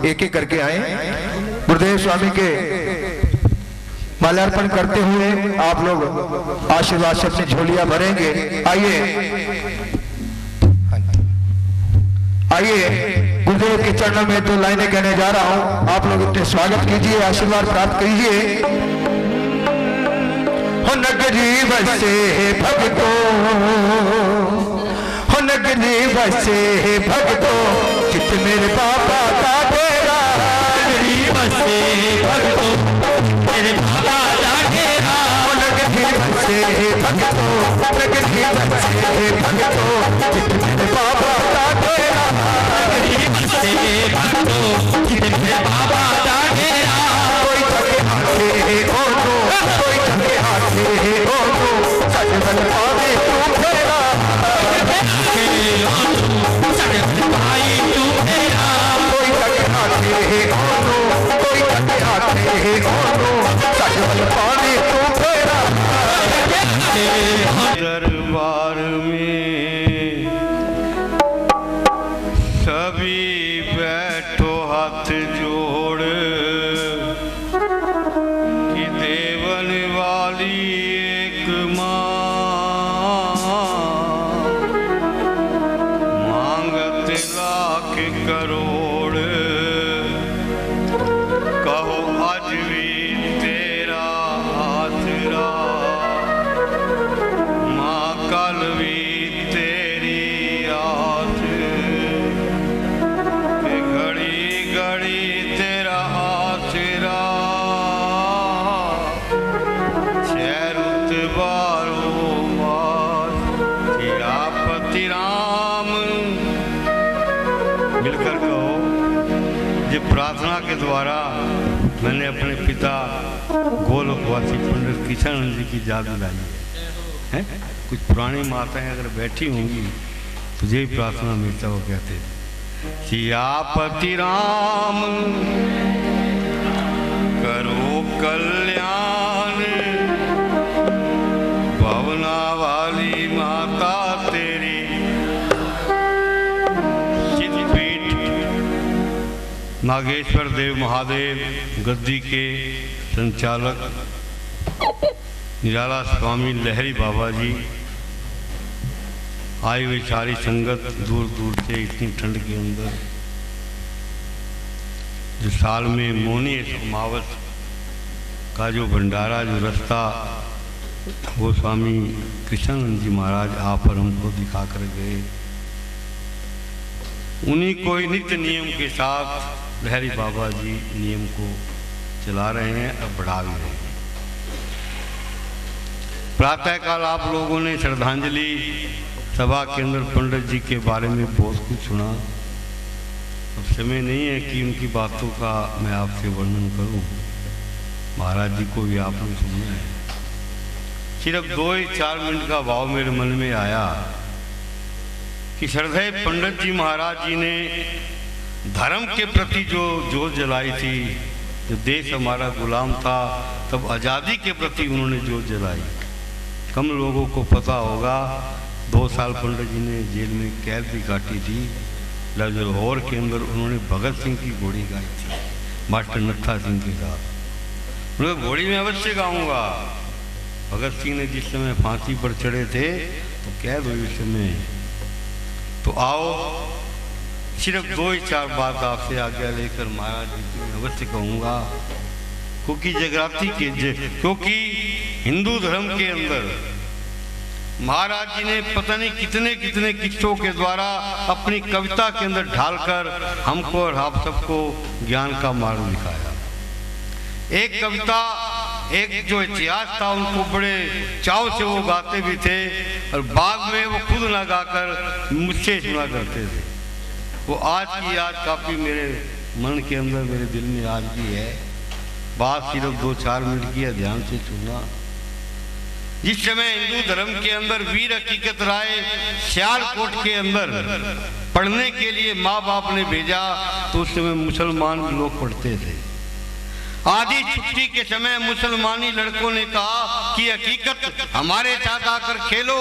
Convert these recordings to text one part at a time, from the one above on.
एक एक करके आए। गुरुदेव स्वामी के माल्यार्पण करते हुए आप लोग आशीर्वाद से अपनी झोलियां भरेंगे। आइए आइए, गुरुदेव के चरणों में 2 लाइनें कहने जा रहा हूं, आप लोग अपने स्वागत कीजिए, आशीर्वाद प्राप्त कीजिए। हो नगरी बसे भगतो, हो नगरी बसे भगतो, चित मेरे बाबा का डेरा। नगरी बसे भगतो, मेरे बाबा का डेरा। हो नगरी बसे भगतो, नगरी बसे भगतो, चित मेरे बाबा का डेरा। नगरी बसे भगतो, चित मेरे बाबा का डेरा। कोई थके हाथे ओनो, कोई थके हाथे ओनो, सजवन पावे तू फेरा। सजवन भाई तू फेरा। कोई थके हाथे ओनो, कोई थके हाथे ओनो, सजवन पावे तू फेरा। दरबार में सभी बैठो हाथ जोड़, कि देवन वाली एक मां, मांगत लाख करोड़, कहो आज भी तेरा आसरा, मां कल भी तेरी आस, कि घड़ी घड़ी तेरा आसरा, शहरुत बारो मास, पति राम। मिलकर कहो, ये प्रार्थना के द्वारा मैंने अपने पिता गोलोकवासी पंडित किशनानंद जी की याद दिलाई है। कुछ पुरानी माताएं अगर बैठी होंगी तो यही प्रार्थना मेरा वो कहते सियापति राम करो कल्याण, भवना वाली माता तेरी चितपीठ। नागेश्वर देव महादेव गद्दी के संचालक निराला स्वामी लहरी बाबा जी, आई हुई सारी संगत दूर दूर से इतनी ठंड के अंदर, जो साल में मौनी अमावस का जो भंडारा जो रास्ता वो स्वामी कृष्णानंद जी महाराज आप पर हमको दिखा कर गए, उन्हीं कोई नित्य नियम के साथ लहरी बाबा जी नियम को चला रहे हैं और बढ़ा भी रहे हैं। प्रातःकाल आप लोगों ने श्रद्धांजलि सभा के अंदर पंडित जी के बारे में बहुत कुछ सुना। अब समय नहीं है कि उनकी बातों का मैं आपसे वर्णन करूं, महाराज जी को भी आपने सुना है। सिर्फ 2-4 मिनट का भाव मेरे मन में आया कि श्रद्धेय पंडित जी महाराज जी ने धर्म के प्रति जो जोत जलाई थी, जब देश हमारा गुलाम था तब आज़ादी के प्रति उन्होंने जोत जलाई। कम लोगों को पता होगा 2 साल पंडित जी ने जेल में कैद भी काटी थी। लाहौर के अंदर उन्होंने भगत सिंह की घोड़ी गाई थी मास्टर नत्था सिंह के साथ। उन्होंने घोड़ी में अवश्य गाऊंगा। भगत सिंह ने जिस समय फांसी पर चढ़े थे तो कैद हुई उस समय। तो आओ सिर्फ 2-4 बात आपसे आज्ञा लेकर महाराज जी की मैं अवश्य कहूँगा, क्योंकि जगराती के क्योंकि हिंदू धर्म के अंदर महाराज जी ने पता नहीं कितने कितने किस्सों के द्वारा अपनी कविता के अंदर ढालकर हमको और आप सबको ज्ञान का मार्ग दिखाया। एक कविता, एक जो इतिहास था उनको बड़े चाव से वो गाते भी थे और बाद में वो खुद ना गाकर मुझसे सुना करते थे। वो आज की याद काफ़ी मेरे मन के अंदर मेरे दिल में आज भी है। बात सिर्फ 2-4 मिनट की है, ध्यान से सुनना। जिस समय हिंदू धर्म के अंदर वीर हकीकत राय सियालकोट के अंदर पढ़ने के लिए माँ बाप ने भेजा तो उस समय मुसलमान लोग पढ़ते थे। आधी छुट्टी के समय मुसलमानी लड़कों ने कहा कि हकीकत हमारे साथ आकर खेलो।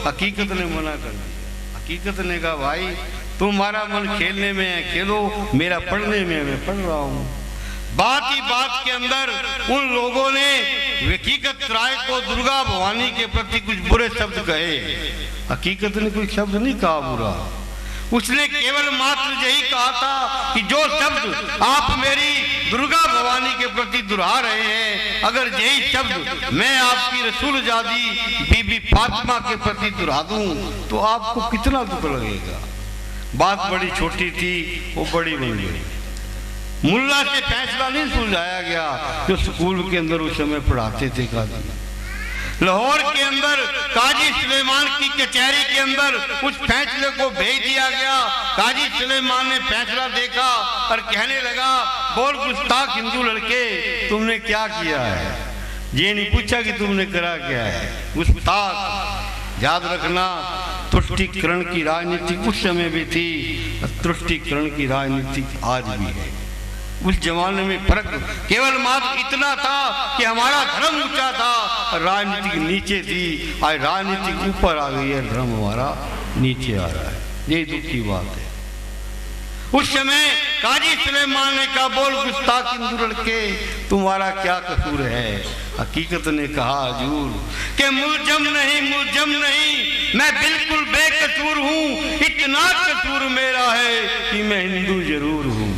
हकीकत ने मना कर दिया। हकीकत ने कहा भाई तुम्हारा मन खेलने में है खेलो, मेरा पढ़ने में है, मैं पढ़ रहा हूँ। बात ही बात के अंदर उन लोगों ने हकीकत राय को दुर्गा भवानी के प्रति कुछ बुरे शब्द कहे। हकीकत ने कोई शब्द नहीं कहा बुरा, उसने केवल मात्र यही कहा था कि जो शब्द आप मेरी दुर्गा भवानी के प्रति दुहरा रहे हैं, अगर यही शब्द मैं आपकी रसूल जादी बीबी फातिमा के प्रति दुहरा दूं तो आपको कितना दुख लगेगा। बात बड़ी छोटी थी, वो बड़ी बन गई। मुल्ला से फैसला नहीं सुलझाया गया जो स्कूल के अंदर उस समय पढ़ाते थे काजी। लाहौर के अंदर काजी सुलेमान की कचहरी के अंदर उस फैसले को भेज दिया गया। काजी सुलेमान ने फैसला देखा और कहने लगा, बोल गुस्ताख हिंदू लड़के तुमने क्या किया है। ये नहीं पूछा कि तुमने करा क्या है। गुस्ताख, याद रखना तुष्टीकरण की राजनीति उस समय भी थी, तुष्टीकरण की राजनीति आज भी है। उस जमाने में फर्क केवल मात्र इतना था कि हमारा धर्म ऊंचा था, राजनीति नीचे थी। आज राजनीति ऊपर आ गई है, धर्म हमारा नीचे आ रहा है। यही दुख की बात है। उस समय काजी सुलेमान ने कहा, बोल गुस्ताख हिंदू लड़के तुम्हारा क्या कसूर है। हकीकत ने कहा, हजूर कि मुलजम नहीं, मैं बिल्कुल बेकसूर हूँ। इतना कसूर मेरा है कि मैं हिंदू जरूर हूँ।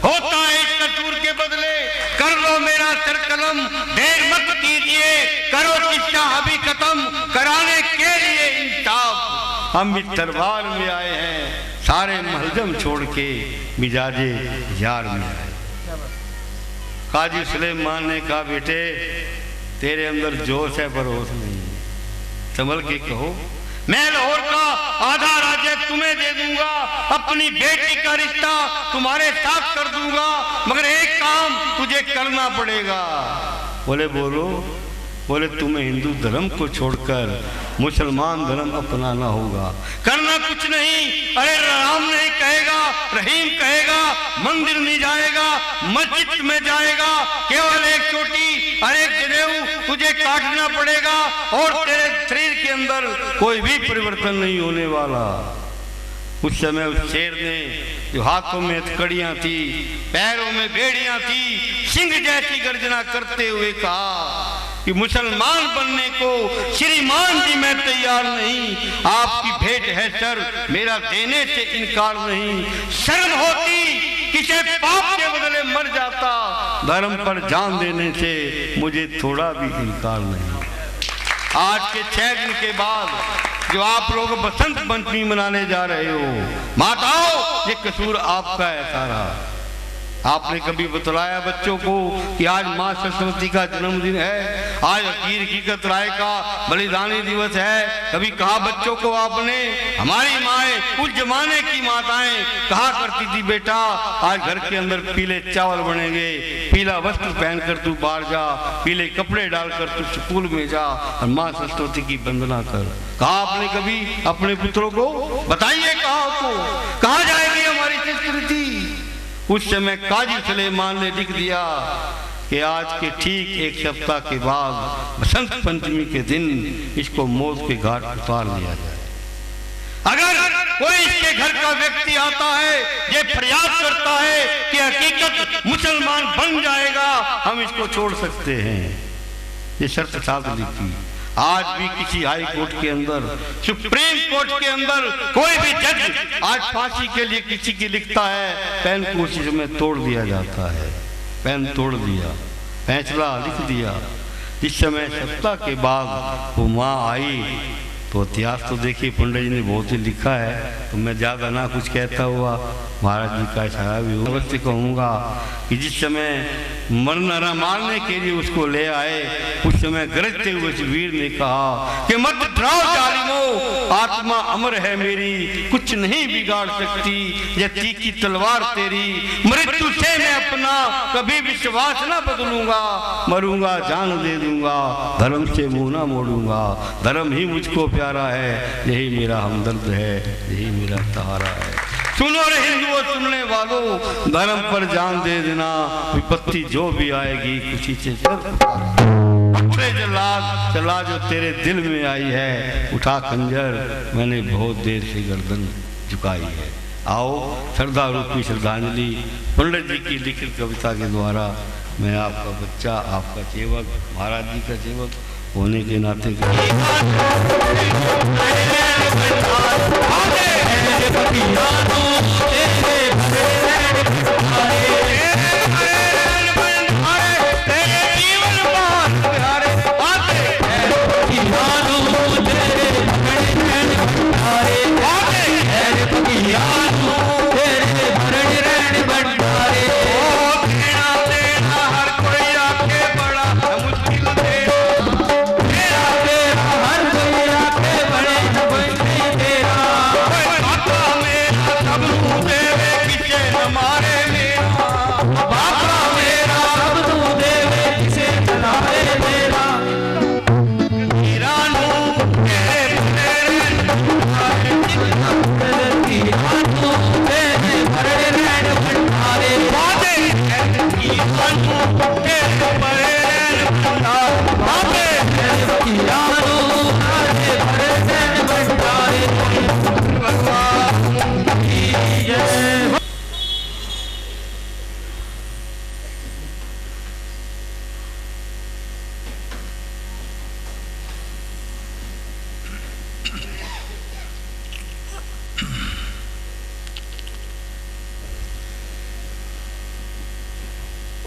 होता है इस कसूर के बदले कर लो मेरा सर कलम, देर मत कीजिए करो किस्सा अभी खत्म, कराने के लिए इंसाफ हम इस दरबार में आए हैं, सारे महजम छोड़ के मिजाजे यार में आए। काजी सुलेमान ने कहा, बेटे तेरे अंदर जोश है पर होश नहीं, संभल के कहो। मैं लाहौर का आधा राज्य तुम्हें दे दूंगा, अपनी बेटी का रिश्ता तुम्हारे साथ कर दूंगा, मगर एक काम तुझे करना पड़ेगा। बोले बोलो। बोले तुम्हें हिंदू धर्म को छोड़कर मुसलमान धर्म अपनाना होगा, करना कुछ नहीं। अरे राम नहीं कहेगा, रहीम कहेगा, मंदिर नहीं जाएगा, मस्जिद में जाएगा, केवल एक चोटी और एक जनेऊ तुझे काटना पड़ेगा और तेरे शरीर के अंदर कोई भी परिवर्तन नहीं होने वाला। उस समय उस शेर ने जो हाथों में हथकड़ियां थी, पैरों में बेड़ियां थी, सिंह जैसी गर्जना करते हुए कहा कि मुसलमान बनने को श्रीमान जी मैं तैयार नहीं, आपकी भेंट है सर, मेरा देने से इनकार नहीं। शर्म होती किसे पाप के बदले मर जाता, धर्म पर जान देने से मुझे थोड़ा भी इनकार नहीं। आज के 6 दिन के बाद जो आप लोग बसंत पंचमी मनाने जा रहे हो, माताओं ये कसूर आपका है सारा। आपने कभी बतलाया बच्चों को कि आज माँ सरस्वती का जन्मदिन है, आज हकीर हकीकत राय का बलिदानी दिवस है? कभी कहा बच्चों को आपने? हमारी माएँ उस जमाने की माताएं कहा करती थी बेटा आज घर के अंदर पीले चावल बनेंगे, पीला वस्त्र पहनकर तू बाहर जा, पीले कपड़े डालकर तू स्कूल में जा और माँ सरस्वती की वंदना कर। कहा आपने कभी अपने पुत्रों को? बताइए कहा आपको, कहाँ जाएगी हमारी संस्कृति? उस समय काजी सुलेमान ने लिख दिया कि आज के ठीक 1 सप्ताह के बाद बसंत पंचमी के दिन इसको मौत के घाट उतार लिया जाए। अगर कोई इसके घर का व्यक्ति आता है, ये प्रयास करता है कि हकीकत मुसलमान बन जाएगा, हम इसको छोड़ सकते हैं। ये शर्त साथ लिखी। आज भी किसी हाई कोर्ट के अंदर, सुप्रीम कोर्ट के अंदर कोई भी जज आज फांसी के लिए किसी की लिखता है, पेन को उसी समय तोड़ दिया जाता है। पेन तोड़ दिया, फैसला लिख दिया। जिस समय सप्ताह के बाद वो माँ आई तो इतिहास तो देखिए पंडित जी ने बहुत ही लिखा है, तो मैं ज़्यादा ना कुछ कहता हुआ महाराज जी का इशारा भी अवश्य कहूँगा कि जिस समय मरना मारने के लिए उसको ले आए, उस समय गरजते हुए वीर ने कहा कि मत डराओ जालिमो, आत्मा अमर है मेरी, कुछ नहीं बिगाड़ सकती ये तीखी तलवार तेरी। मृत्यु से मैं अपना कभी विश्वास ना बदलूंगा, मरूंगा जान दे दूंगा, धर्म से मुंह ना मोड़ूंगा, धर्म ही मुझको प्यारा है, यही मेरा हमदर्द है, यही मेरा सहारा है। सुनो रे हिंदुओं सुनने वालों, धर्म पर जान दे देना, विपत्ति जो भी आएगी खुशी से जल्लाद चला जो तेरे दिल में आई है, उठा खंजर मैंने बहुत देर से गर्दन झुकाई है। आओ श्रद्धा रूपी श्रद्धांजलि पंडित जी की लिखित कविता के द्वारा मैं आपका बच्चा, आपका सेवक, महाराज जी का सेवक होने के नाते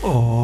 ओ